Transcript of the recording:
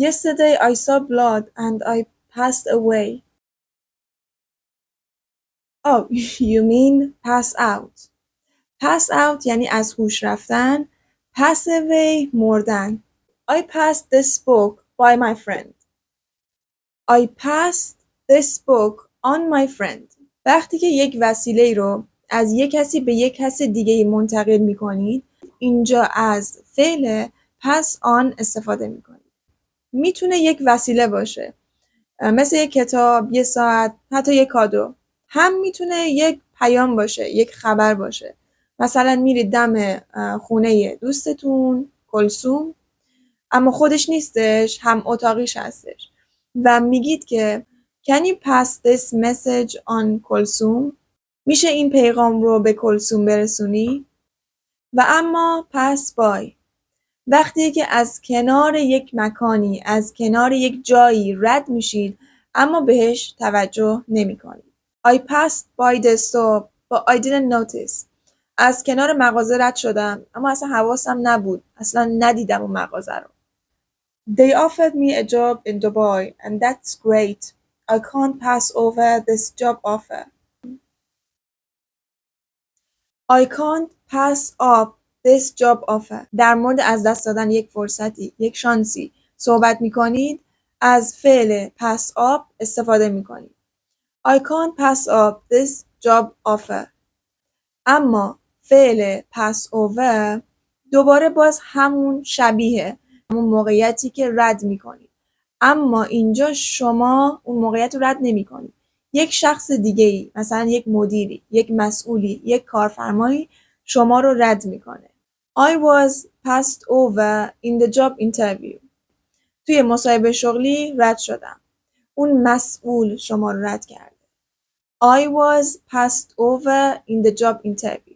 Yesterday I saw blood and I passed away. Oh, you mean pass out. Pass out یعنی از هوش رفتن. Pass away مردن. I passed this book by my friend. I passed this book on my friend. وقتی که یک وسیله رو از یک کسی به یک کس دیگه منتقل می‌کنید، اینجا از فعل pass on استفاده می‌کنید. میتونه یک وسیله باشه، مثل یک کتاب، یه ساعت، حتی یک کادو. هم میتونه یک پیام باشه، یک خبر باشه. مثلا میرید دم خونه دوستتون کلثوم، اما خودش نیستش، هم اتاقیش هستش و میگید که Can you pass this message on کلثوم؟ میشه این پیغام رو به کلثوم برسونی؟ و اما pass by وقتی که از کنار یک مکانی، از کنار یک جایی رد میشید اما بهش توجه نمی‌کنید. I passed by the store but I didn't notice. از کنار مغازه رد شدم اما اصلا حواسم نبود. اصلا ندیدم اون مغازه رو. They offered me a job in Dubai and that's great. I can't pass over this job offer. I can't pass up this job offer. در مورد از دست دادن یک فرصتی، یک شانسی صحبت می‌کنید، از فعل pass up استفاده می‌کنید. I can't pass up this job offer. اما فعل pass over دوباره باز همون شبیه همون موقعیتی که رد می‌کنید. اما اینجا شما اون موقعیت رو رد نمی‌کنید. یک شخص دیگه‌ای، مثلا یک مدیری، یک مسئولی، یک کارفرمایی شما رو رد می‌کنه. I was passed over in the job interview. توی مصاحبه شغلی رد شدم. اون مسئول شما رو رد کرده. I was passed over in the job interview.